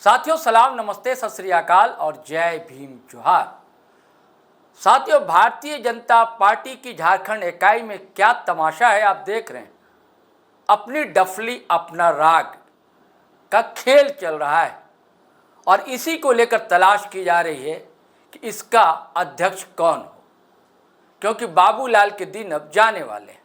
साथियों सलाम, नमस्ते, सत श्री अकाल और जय भीम जोहार। साथियों, भारतीय जनता पार्टी की झारखंड इकाई में क्या तमाशा है आप देख रहे हैं। अपनी डफली अपना राग का खेल चल रहा है और इसी को लेकर तलाश की जा रही है कि इसका अध्यक्ष कौन हो, क्योंकि बाबूलाल के दिन अब जाने वाले हैं।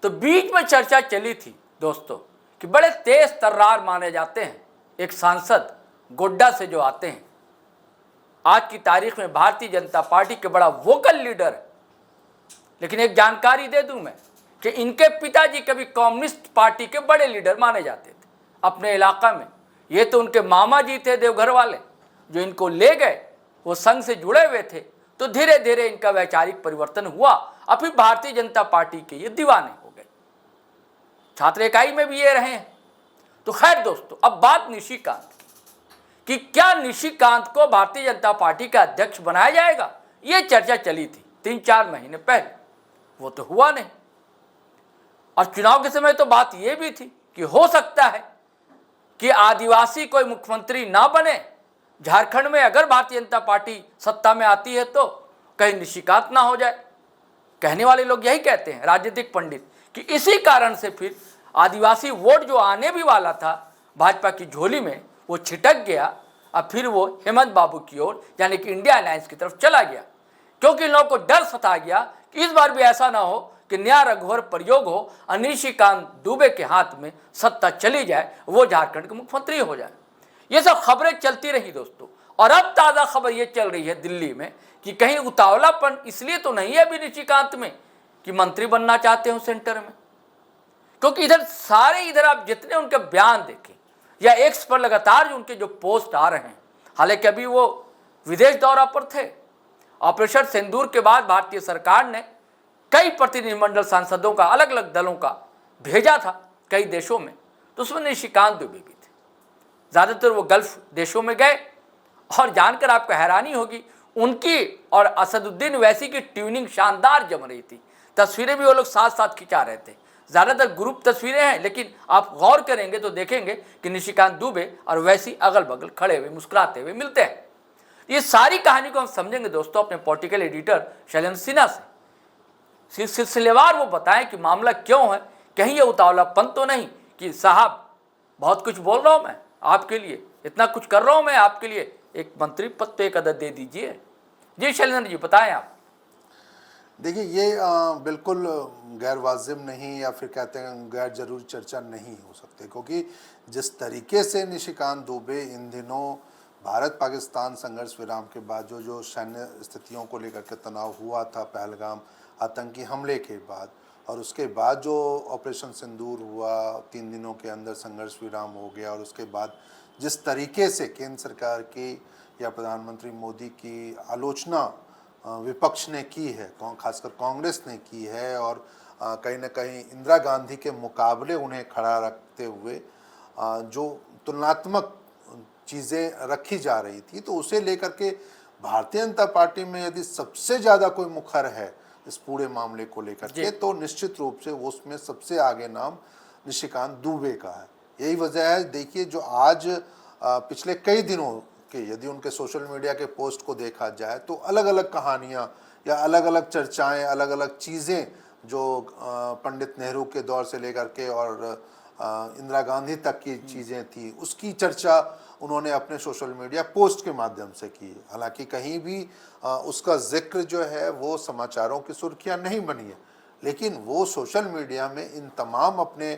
तो बीच में चर्चा चली थी दोस्तों कि बड़े तेज तर्रार माने जाते हैं एक सांसद गोड्डा से जो आते हैं। आज की तारीख में भारतीय जनता पार्टी के बड़ा वोकल लीडर है। लेकिन एक जानकारी दे दूं मैं कि इनके पिताजी कभी कम्युनिस्ट पार्टी के बड़े लीडर माने जाते थे अपने इलाका में। ये तो उनके मामा जी थे देवघर वाले, जो इनको ले गए, वो संघ से जुड़े हुए थे। तो धीरे धीरे इनका वैचारिक परिवर्तन हुआ, अभी भारतीय जनता पार्टी के ये दीवाने हो गए। छात्र इकाई में भी ये रहे हैं। तो खैर दोस्तों, अब बात निशिकांत कि क्या निशिकांत को भारतीय जनता पार्टी का अध्यक्ष बनाया जाएगा। ये चर्चा चली थी 3-4 महीने पहले, वो तो हुआ नहीं। और चुनाव के समय तो बात ये भी थी कि हो सकता है कि आदिवासी कोई मुख्यमंत्री ना बने झारखंड में। अगर भारतीय जनता पार्टी सत्ता में आती है तो कहीं निशिकांत ना हो जाए। कहने वाले लोग यही कहते हैं, राजनीतिक पंडित, कि इसी कारण से फिर आदिवासी वोट जो आने भी वाला था भाजपा की झोली में, वो छिटक गया। अब फिर वो हेमंत बाबू की ओर यानी कि इंडिया अलायंस की तरफ चला गया, क्योंकि इन लोगों को डर सता गया कि इस बार भी ऐसा ना हो कि नया रघुवर प्रयोग हो और निशिकांत दुबे के हाथ में सत्ता चली जाए, वो झारखंड के मुख्यमंत्री हो जाए। ये सब खबरें चलती रही दोस्तों। और अब ताज़ा खबर ये चल रही है दिल्ली में कि कहीं उतावलापन इसलिए तो नहीं है अभी निशिकांत में कि मंत्री बनना चाहते हो सेंटर में, क्योंकि इधर आप जितने उनके बयान देखें या एक्स पर लगातार जो उनके जो पोस्ट आ रहे हैं, हालांकि अभी वो विदेश दौरा पर थे। ऑपरेशन सिंदूर के बाद भारतीय सरकार ने कई प्रतिनिधिमंडल सांसदों का अलग अलग दलों का भेजा था कई देशों में, तो उसमें निशिकांत दुबे भी थे। ज़्यादातर वो गल्फ देशों में गए और जानकर आपको हैरानी होगी, उनकी और असदुद्दीन ओवैसी की ट्यूनिंग शानदार जम रही थी। तस्वीरें भी वो लोग साथ साथ खिंचा रहे थे। ज़्यादातर ग्रुप तस्वीरें हैं, लेकिन आप गौर करेंगे तो देखेंगे कि निशिकांत दुबे और ओवैसी अगल बगल खड़े हुए मुस्कुराते हुए मिलते हैं। ये सारी कहानी को हम समझेंगे दोस्तों अपने पॉलिटिकल एडिटर शैलेंद्र सिन्हा से। सिलसिलेवार वो बताएं कि मामला क्यों है, कहीं ये उतावलापन तो नहीं कि साहब बहुत कुछ बोल रहा हूँ मैं आपके लिए, इतना कुछ कर रहा हूँ मैं आपके लिए, एक मंत्री पद पे एक अदद दे दीजिए। जी शैलेंद्र जी बताएं आप। देखिए, ये बिल्कुल गैर वाजिब नहीं या फिर कहते हैं गैर जरूरी चर्चा नहीं हो सकती, क्योंकि जिस तरीके से निशिकांत दुबे इन दिनों भारत पाकिस्तान संघर्ष विराम के बाद जो सैन्य स्थितियों को लेकर के तनाव हुआ था पहलगाम आतंकी हमले के बाद, और उसके बाद जो ऑपरेशन सिंदूर हुआ, 3 दिनों के अंदर संघर्ष विराम हो गया, और उसके बाद जिस तरीके से केंद्र सरकार की या प्रधानमंत्री मोदी की आलोचना विपक्ष ने की है, खासकर कांग्रेस ने की है, और कहीं ना कहीं इंदिरा गांधी के मुकाबले उन्हें खड़ा रखते हुए जो तुलनात्मक चीज़ें रखी जा रही थी, तो उसे लेकर के भारतीय जनता पार्टी में यदि सबसे ज़्यादा कोई मुखर है इस पूरे मामले को लेकर के, तो निश्चित रूप से उसमें सबसे आगे नाम निशिकांत दुबे का है। यही वजह है, देखिए, जो आज पिछले कई दिनों कि यदि उनके सोशल मीडिया के पोस्ट को देखा जाए तो अलग अलग कहानियाँ या अलग अलग चर्चाएं, अलग अलग चीज़ें जो पंडित नेहरू के दौर से लेकर के और इंदिरा गांधी तक की चीज़ें थी, उसकी चर्चा उन्होंने अपने सोशल मीडिया पोस्ट के माध्यम से की। हालांकि कहीं भी उसका जिक्र जो है वो समाचारों की सुर्खियाँ नहीं बनी है, लेकिन वो सोशल मीडिया में इन तमाम अपने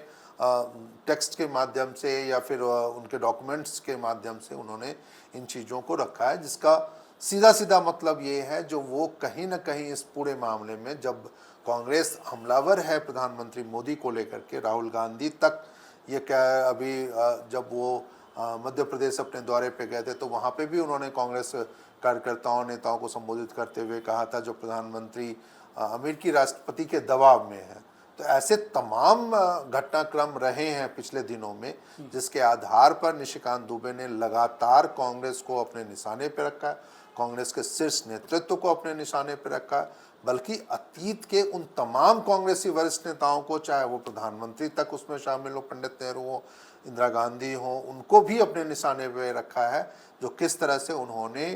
टेक्स्ट के माध्यम से या फिर उनके डॉक्यूमेंट्स के माध्यम से उन्होंने इन चीज़ों को रखा है, जिसका सीधा सीधा मतलब ये है जो वो कहीं ना कहीं इस पूरे मामले में, जब कांग्रेस हमलावर है प्रधानमंत्री मोदी को लेकर के, राहुल गांधी तक ये क्या, अभी जब वो मध्य प्रदेश अपने दौरे पे गए थे तो वहाँ पे भी उन्होंने कांग्रेस कार्यकर्ताओं नेताओं को संबोधित करते हुए कहा था जो प्रधानमंत्री अमेरिकी राष्ट्रपति के दबाव में है। तो ऐसे तमाम घटनाक्रम रहे हैं पिछले दिनों में, जिसके आधार पर निशिकांत दुबे ने लगातार कांग्रेस को अपने निशाने पर रखा है, कांग्रेस के शीर्ष नेतृत्व को अपने निशाने पर रखा है, बल्कि अतीत के उन तमाम कांग्रेसी वरिष्ठ नेताओं को, चाहे वो प्रधानमंत्री तक उसमें शामिल हो, पंडित नेहरू हो इंदिरा गांधी हो, उनको भी अपने निशाने पे रखा है, जो किस तरह से उन्होंने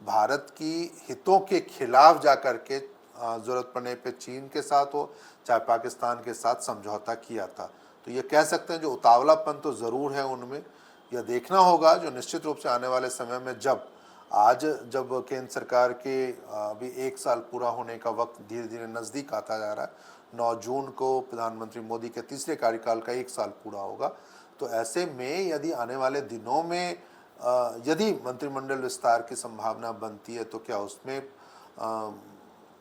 भारत की हितों के खिलाफ जाकर के ज़रूरत पड़ने पे चीन के साथ हो चाहे पाकिस्तान के साथ समझौता किया था। तो ये कह सकते हैं जो उतावलापन तो ज़रूर है उनमें। यह देखना होगा जो निश्चित रूप से आने वाले समय में जब केंद्र सरकार के अभी 1 साल पूरा होने का वक्त धीरे धीरे नज़दीक आता जा रहा है, 9 जून को प्रधानमंत्री मोदी के तीसरे कार्यकाल का 1 साल पूरा होगा। तो ऐसे में यदि आने वाले दिनों में यदि मंत्रिमंडल विस्तार की संभावना बनती है तो क्या उसमें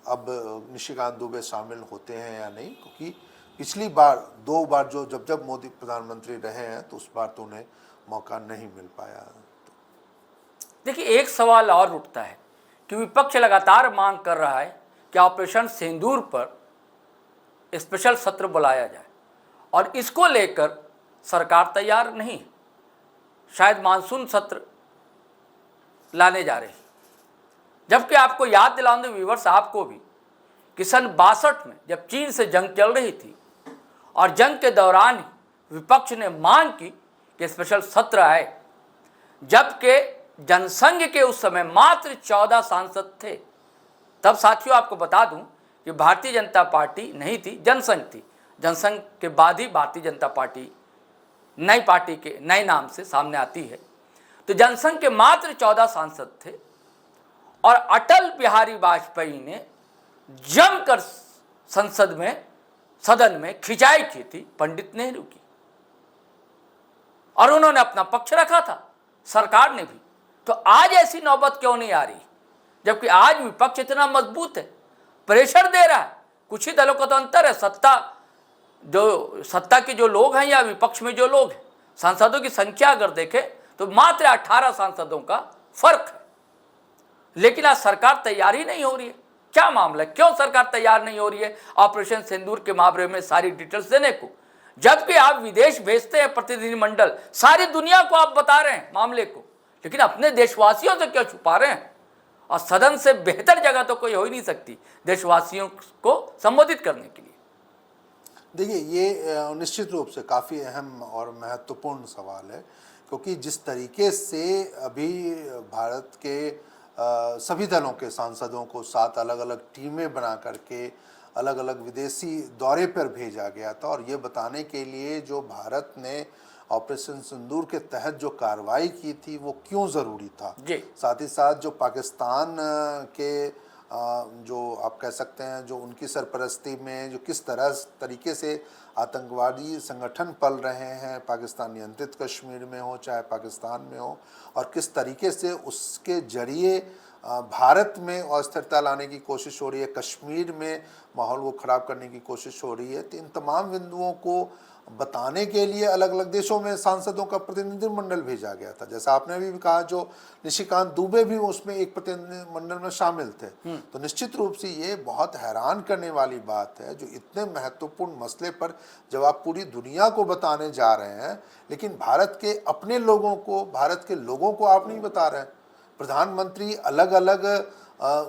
अब निशिकांत दुबे शामिल होते हैं या नहीं, क्योंकि पिछली बार 2 बार जब मोदी प्रधानमंत्री रहे हैं तो उस बार तो उन्हें मौका नहीं मिल पाया। देखिए, एक सवाल और उठता है कि विपक्ष लगातार मांग कर रहा है कि ऑपरेशन सिंदूर पर स्पेशल सत्र बुलाया जाए और इसको लेकर सरकार तैयार नहीं, शायद मानसून सत्र लाने जा रही है। जबकि आपको याद दिलाऊं दे व्यूअर्स आपको भी कि सन 62 में जब चीन से जंग चल रही थी और जंग के दौरान ही विपक्ष ने मांग की कि स्पेशल सत्र आए, जबकि जनसंघ के उस समय मात्र 14 सांसद थे। तब साथियों आपको बता दूं कि भारतीय जनता पार्टी नहीं थी, जनसंघ थी। जनसंघ के बाद ही भारतीय जनता पार्टी नई पार्टी के नए नाम से सामने आती है। तो जनसंघ के मात्र 14 सांसद थे और अटल बिहारी वाजपेयी ने जमकर सदन में खिंचाई की थी पंडित नेहरू की, और उन्होंने अपना पक्ष रखा था, सरकार ने भी। तो आज ऐसी नौबत क्यों नहीं आ रही, जबकि आज विपक्ष इतना मजबूत है, प्रेशर दे रहा है। कुछ ही दलों का तो अंतर है, सत्ता के जो लोग हैं या विपक्ष में जो लोग हैं, सांसदों की संख्या अगर देखें तो मात्र 18 सांसदों का फर्क है। लेकिन आज सरकार तैयार ही नहीं हो रही है। क्या मामला है, क्यों सरकार तैयार नहीं हो रही है ऑपरेशन सिंदूर के मामले में सारी डिटेल्स देने को, जबकि आप विदेश भेजते हैं प्रतिनिधिमंडल, सारी दुनिया को आप बता रहे हैं मामले को, लेकिन अपने देशवासियों से क्यों छुपा रहे हैं? और सदन से बेहतर जगह तो कोई हो ही नहीं सकती देशवासियों को संबोधित करने के लिए। देखिए, ये निश्चित रूप से काफ़ी अहम और महत्वपूर्ण सवाल है, क्योंकि जिस तरीके से अभी भारत के सभी दलों के सांसदों को 7 अलग अलग टीमें बना करके अलग अलग विदेशी दौरे पर भेजा गया था, और ये बताने के लिए जो भारत ने ऑपरेशन सिंदूर के तहत जो कार्रवाई की थी वो क्यों ज़रूरी था। साथ ही साथ जो पाकिस्तान के जो आप कह सकते हैं जो उनकी सरपरस्ती में जो किस तरीके से आतंकवादी संगठन पल रहे हैं, पाकिस्तान नियंत्रित कश्मीर में हो चाहे पाकिस्तान में हो, और किस तरीके से उसके जरिए भारत में अस्थिरता लाने की कोशिश हो रही है, कश्मीर में माहौल को ख़राब करने की कोशिश हो रही है। तो इन तमाम बिंदुओं को बताने के लिए अलग अलग देशों में सांसदों का प्रतिनिधिमंडल भेजा गया था। जैसा आपने भी कहा, जो निशिकांत दुबे भी उसमें एक प्रतिनिधिमंडल में शामिल थे। तो निश्चित रूप से ये बहुत हैरान करने वाली बात है, जो इतने महत्वपूर्ण मसले पर जब आप पूरी दुनिया को बताने जा रहे हैं, लेकिन भारत के अपने लोगों को, भारत के लोगों को आप नहीं बता रहे हैं। प्रधानमंत्री अलग अलग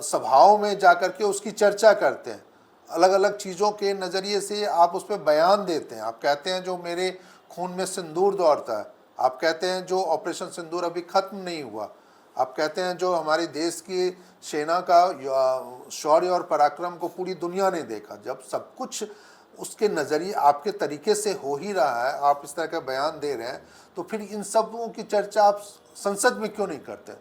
सभाओं में जाकर के उसकी चर्चा करते हैं, अलग अलग चीज़ों के नज़रिए से आप उस पर बयान देते हैं। आप कहते हैं जो मेरे खून में सिंदूर दौड़ता है, आप कहते हैं जो ऑपरेशन सिंदूर अभी ख़त्म नहीं हुआ, आप कहते हैं जो हमारे देश की सेना का शौर्य और पराक्रम को पूरी दुनिया ने देखा। जब सब कुछ उसके नज़रिए आपके तरीके से हो ही रहा है, आप इस तरह का बयान दे रहे हैं, तो फिर इन सबों की चर्चा आप संसद में क्यों नहीं करते?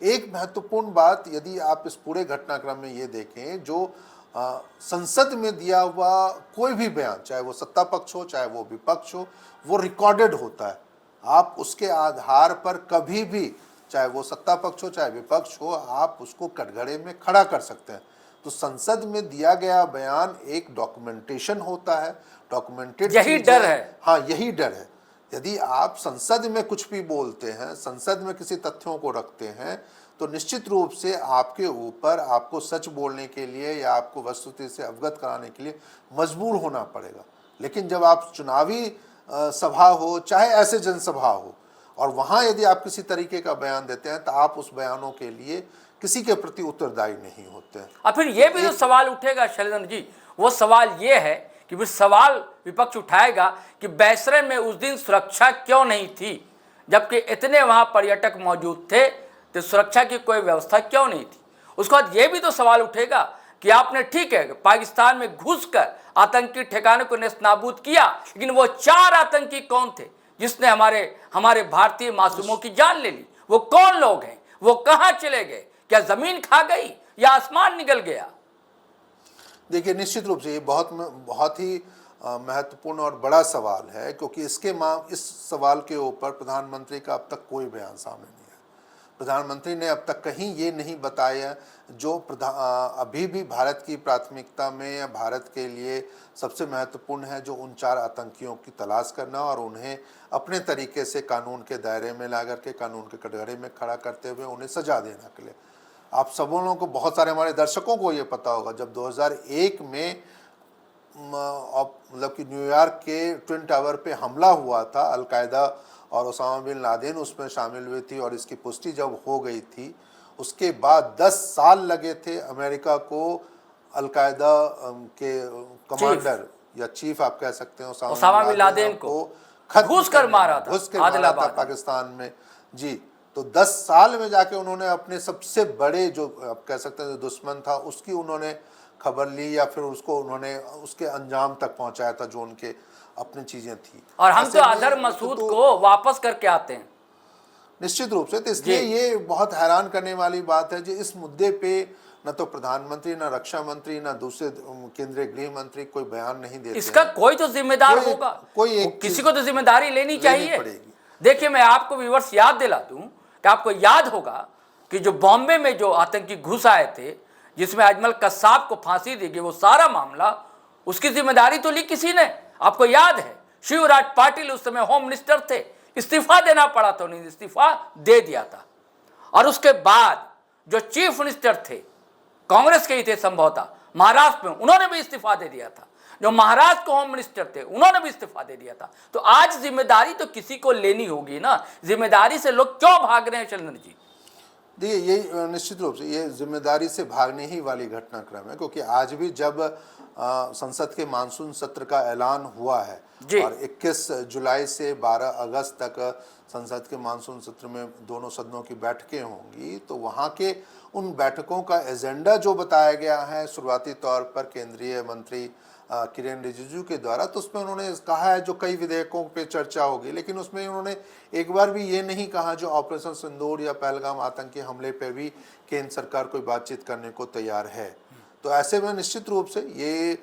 एक महत्वपूर्ण बात, यदि आप इस पूरे घटनाक्रम में ये देखें, जो संसद में दिया हुआ कोई भी बयान, चाहे वो सत्ता पक्ष हो चाहे वो विपक्ष हो, वो रिकॉर्डेड होता है। आप उसके आधार पर कभी भी, चाहे वो सत्ता पक्ष हो चाहे विपक्ष हो, आप उसको कटघरे में खड़ा कर सकते हैं। तो संसद में दिया गया बयान एक डॉक्यूमेंटेशन होता है, डॉक्यूमेंटेड, यही डर है। हाँ, यही डर है। यदि आप संसद में कुछ भी बोलते हैं, संसद में किसी तथ्यों को रखते हैं, तो निश्चित रूप से आपके ऊपर आपको सच बोलने के लिए या आपको वस्तुतः से अवगत कराने के लिए मजबूर होना पड़ेगा। लेकिन जब आप चुनावी सभा हो चाहे ऐसे जनसभा हो, और वहाँ यदि आप किसी तरीके का बयान देते हैं, तो आप उस बयानों के लिए किसी के प्रति उत्तरदायी नहीं होते हैं। और फिर ये भी जो सवाल उठेगा शैलेंद्र जी, वो सवाल ये है कि फिर सवाल विपक्ष उठाएगा कि बैसरे में उस दिन सुरक्षा क्यों नहीं थी, जबकि इतने वहाँ पर्यटक मौजूद थे, तो सुरक्षा की कोई व्यवस्था क्यों नहीं थी। उसके बाद ये भी तो सवाल उठेगा कि आपने ठीक है पाकिस्तान में घुसकर आतंकी ठिकाने को नेस्तनाबूद किया, लेकिन वो 4 आतंकी कौन थे जिसने हमारे भारतीय मासूमों की जान ले ली? वो कौन लोग हैं? वो कहाँ चले गए? क्या जमीन खा गई या आसमान निकल गया? देखिए, निश्चित रूप से ये बहुत ही महत्वपूर्ण और बड़ा सवाल है, क्योंकि इस सवाल के ऊपर प्रधानमंत्री का अब तक कोई बयान सामने नहीं है। प्रधानमंत्री ने अब तक कहीं ये नहीं बताया जो अभी भी भारत की प्राथमिकता में या भारत के लिए सबसे महत्वपूर्ण है, जो उन 4 आतंकियों की तलाश करना और उन्हें अपने तरीके से कानून के दायरे में ला करके कानून के कटघरे में खड़ा करते हुए उन्हें सजा देने के लिए। आप सब लोगों को, बहुत सारे हमारे दर्शकों को ये पता होगा, जब 2001 में मतलब कि न्यूयॉर्क के ट्विन टावर पे हमला हुआ था, अलकायदा और ओसामा बिन लादेन उसमें शामिल हुई थी, और इसकी पुष्टि जब हो गई थी, उसके बाद 10 साल लगे थे अमेरिका को अलकायदा के कमांडर या चीफ आप कह सकते हैं ओसामा बिन लादेन को घुस कर मारा था पाकिस्तान में। जी, तो 10 साल में जाके उन्होंने अपने सबसे बड़े जो आप कह सकते हैं जो दुश्मन था उसकी उन्होंने खबर ली, या फिर उसको उन्होंने उसके अंजाम तक पहुंचाया था जो उनके अपनी चीजें थी। और हम तो अजहर मसूद को वापस करके आते हैं। निश्चित रूप से, तो इसलिए ये बहुत हैरान करने वाली बात है कि इस मुद्दे पे न तो प्रधानमंत्री, न रक्षा मंत्री, न दूसरे केंद्रीय गृह मंत्री कोई बयान नहीं देते। इसका कोई तो जिम्मेदार होगा, किसी को तो जिम्मेदारी लेनी चाहिए। देखिए, मैं आपको व्यूअर्स याद दिला दूं कि आपको याद होगा कि जो बॉम्बे में जो आतंकी घुस आए थे, जिसमें अजमल कसाब को फांसी दी गई, वो सारा मामला, उसकी जिम्मेदारी तो ली किसी ने। आपको याद है शिवराज पाटिल उस समय होम मिनिस्टर थे, इस्तीफा देना पड़ा तो नहीं इस्तीफा दे दिया था। और उसके बाद जो चीफ मिनिस्टर थे कांग्रेस के ही थे संभवतः महाराष्ट्र में, उन्होंने भी इस्तीफा दे दिया था। जो महाराष्ट्र के होम मिनिस्टर थे उन्होंने भी इस्तीफा दे दिया था। तो आज जिम्मेदारी तो किसी को लेनी होगी ना। जिम्मेदारी से लोग क्यों भाग रहे हैं चंद्र जी? देखिए, ये निश्चित रूप से ये जिम्मेदारी से भागने ही वाली घटनाक्रम है, क्योंकि आज भी जब संसद के मानसून सत्र का ऐलान हुआ है और 21 जुलाई से 12 अगस्त तक संसद के मानसून सत्र में दोनों सदनों की बैठकें होंगी, तो वहाँ के उन बैठकों का एजेंडा जो बताया गया है शुरुआती तौर पर केंद्रीय मंत्री किरेन रिजिजू के द्वारा, तो उसमें उन्होंने कहा है जो कई विधेयकों पे चर्चा होगी, लेकिन उसमें उन्होंने एक बार भी ये नहीं कहा जो ऑपरेशन सिंदूर या पहलगाम आतंकी हमले पे भी केंद्र सरकार कोई बातचीत करने को तैयार है। तो ऐसे में निश्चित रूप से ये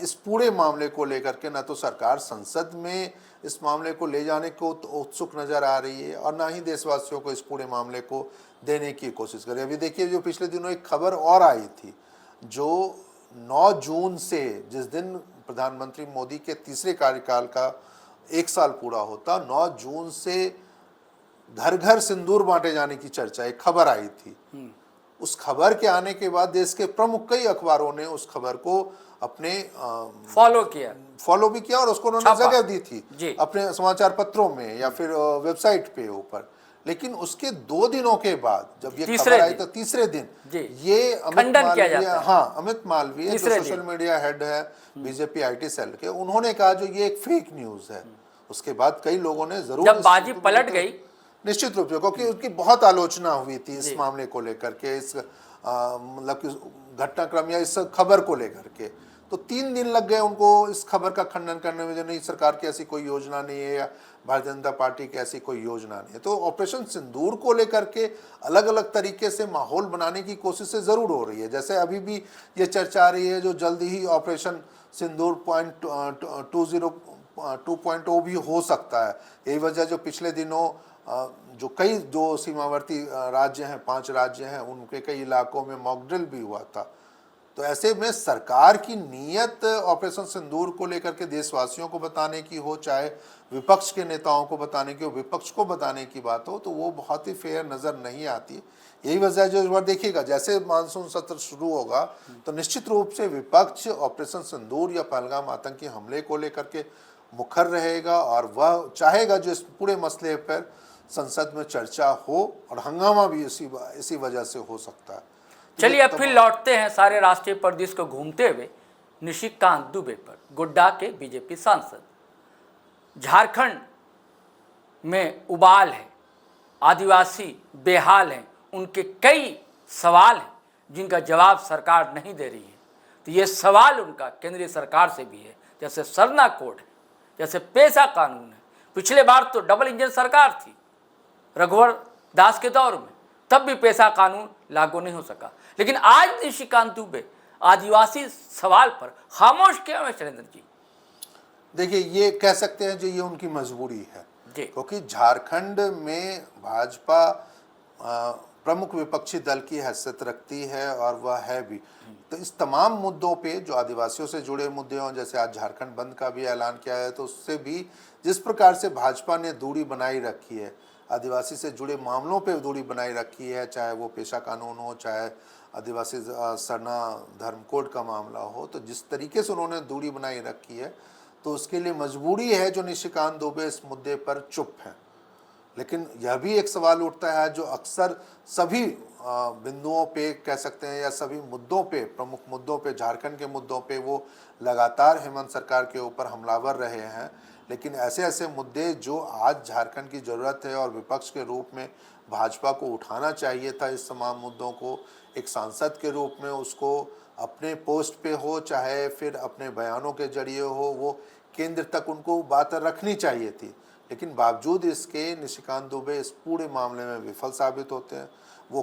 इस पूरे मामले को लेकर के न तो सरकार संसद में इस मामले को ले जाने को उत्सुक नजर आ रही है, और ना ही देशवासियों को इस पूरे मामले को देने की कोशिश कर रही है। अभी देखिए, जो पिछले दिनों एक खबर और आई थी, जो 9 जून से, जिस दिन प्रधानमंत्री मोदी के तीसरे कार्यकाल का 1 साल पूरा होता, 9 जून से घर घर सिंदूर बांटे जाने की चर्चा, एक खबर आई थी। उस खबर के आने के बाद देश के प्रमुख कई अखबारों ने उस खबर को अपने फॉलो भी किया और उसको उन्होंने जगह दी थी अपने समाचार पत्रों में या फिर वेबसाइट पे ऊपर। लेकिन उसके 2 दिनों के बाद जब ये खबर आई, तो तीसरे दिन ये अमित मालवीय जो सोशल मीडिया हेड है बीजेपी IT सेल के, उन्होंने कहा जो ये एक फेक न्यूज है। उसके बाद कई लोगों ने जरूर, जब बाजी पलट गई, निश्चित रूप से, क्योंकि उसकी बहुत आलोचना हुई थी इस मामले को लेकर के, इस मतलब कि घटनाक्रम या इस खबर को लेकर के, तो 3 दिन लग गए उनको इस खबर का खंडन करने में, जो नहीं सरकार की ऐसी कोई योजना नहीं है या भारतीय जनता पार्टी की ऐसी कोई योजना नहीं है। तो ऑपरेशन सिंदूर को लेकर के अलग अलग तरीके से माहौल बनाने की कोशिशें जरूर हो रही है। जैसे अभी भी ये चर्चा आ रही है जो जल्दी ही ऑपरेशन सिंदूर 2.0 भी हो सकता है। यही वजह जो पिछले दिनों जो कई जो सीमावर्ती राज्य हैं, 5 राज्य हैं, उनके कई इलाकों में मॉक ड्रिल भी हुआ था। तो ऐसे में सरकार की नीयत ऑपरेशन सिंदूर को लेकर के देशवासियों को बताने की हो, चाहे विपक्ष के नेताओं को बताने की हो, विपक्ष को बताने की बात हो, तो वो बहुत ही फेयर नजर नहीं आती। यही वजह जो इस बार देखिएगा, जैसे मानसून सत्र शुरू होगा तो निश्चित रूप से विपक्ष ऑपरेशन सिंदूर या पहलगाम आतंकी हमले को लेकर के मुखर रहेगा और वह चाहेगा जो इस पूरे मसले पर संसद में चर्चा हो, और हंगामा भी इसी वजह से हो सकता है। चलिए अब फिर लौटते हैं सारे राष्ट्रीय परिदृश्य को घूमते हुए निशिकांत दुबे पर, गोड्डा के बीजेपी सांसद। झारखंड में उबाल है, आदिवासी बेहाल हैं, उनके कई सवाल हैं जिनका जवाब सरकार नहीं दे रही है। तो ये सवाल उनका केंद्रीय सरकार से भी है, जैसे सरना कोड है, जैसे पेशा कानून है। पिछले बार तो डबल इंजन सरकार थी रघुवर दास के दौर में, तब भी पेशा कानून लागू नहीं हो सका। लेकिन आज निशिकांत दुबे आदिवासी सवाल पर खामोश क्यों है शैलेंद्र जी? देखिए, ये कह सकते हैं जो ये उनकी मजबूरी है, क्योंकि झारखंड में भाजपा प्रमुख विपक्षी दल की हैसियत रखती है और वह है भी। तो इस तमाम मुद्दों पे जो आदिवासियों से जुड़े मुद्दे हों, जैसे आज झारखंड बंद का भी ऐलान किया है, तो उससे भी जिस प्रकार से भाजपा ने दूरी बनाई रखी है, आदिवासी से जुड़े मामलों पे दूरी बनाई रखी है, चाहे वो पेशा कानून हो, चाहे आदिवासी सरना धर्म कोड का मामला हो, तो जिस तरीके से उन्होंने दूरी बनाई रखी है, तो उसके लिए मजबूरी है जो निशिकांत दुबे इस मुद्दे पर चुप हैं। लेकिन यह भी एक सवाल उठता है जो अक्सर सभी बिंदुओं पे कह सकते हैं, या सभी मुद्दों पे, प्रमुख मुद्दों पे, झारखंड के मुद्दों पे वो लगातार हेमंत सरकार के ऊपर हमलावर रहे हैं। लेकिन ऐसे ऐसे मुद्दे जो आज झारखंड की ज़रूरत है और विपक्ष के रूप में भाजपा को उठाना चाहिए था, इस तमाम मुद्दों को एक सांसद के रूप में उसको अपने पोस्ट पे हो, चाहे फिर अपने बयानों के जरिए हो, वो केंद्र तक उनको बात रखनी चाहिए थी। लेकिन बावजूद इसके निशिकांत दुबे इस पूरे मामले में विफल साबित होते हैं। वो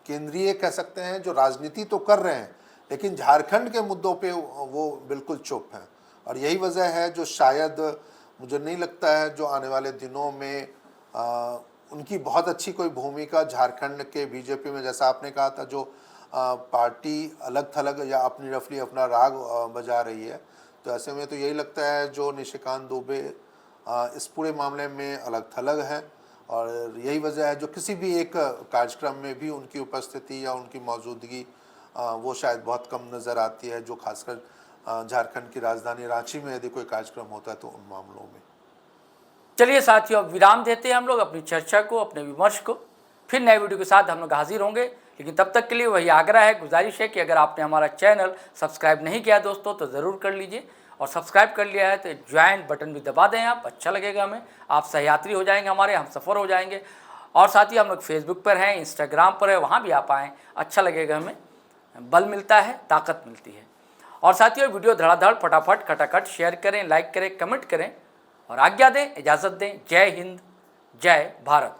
केंद्रीय कह सकते हैं जो राजनीति तो कर रहे हैं, लेकिन झारखंड के मुद्दों पे वो बिल्कुल चुप हैं। और यही वजह है जो शायद मुझे नहीं लगता है जो आने वाले दिनों में उनकी बहुत अच्छी कोई भूमिका झारखंड के बीजेपी में, जैसा आपने कहा था, जो पार्टी अलग थलग या अपनी रफली अपना राग बजा रही है, तो ऐसे में तो यही लगता है जो निशिकांत दुबे इस पूरे मामले में अलग थलग है। और यही वजह है जो किसी भी एक कार्यक्रम में भी उनकी उपस्थिति या उनकी मौजूदगी वो शायद बहुत कम नज़र आती है, जो खासकर झारखंड की राजधानी रांची में यदि कोई कार्यक्रम होता है तो उन मामलों में। चलिए साथियों, अब विराम देते हैं हम लोग अपनी चर्चा को, अपने विमर्श को। फिर नए वीडियो के साथ हम लोग हाजिर होंगे, लेकिन तब तक के लिए वही आग्रह है, गुजारिश है कि अगर आपने हमारा चैनल सब्सक्राइब नहीं किया दोस्तों तो ज़रूर कर लीजिए, और सब्सक्राइब कर लिया है तो ज्वाइन बटन भी दबा दें आप, अच्छा लगेगा हमें। आप सहयात्री हो जाएंगे हमारे, हम सफ़र हो जाएंगे। और साथ ही हम लोग फेसबुक पर हैं, इंस्टाग्राम पर है, वहाँ भी आप आएँ, अच्छा लगेगा हमें, बल मिलता है, ताकत मिलती है। और साथियों, वीडियो धड़ाधड़ फटाफट खटाखट शेयर करें, लाइक करें, कमेंट करें और आज्ञा दें, इजाज़त दें। जय हिंद, जय भारत।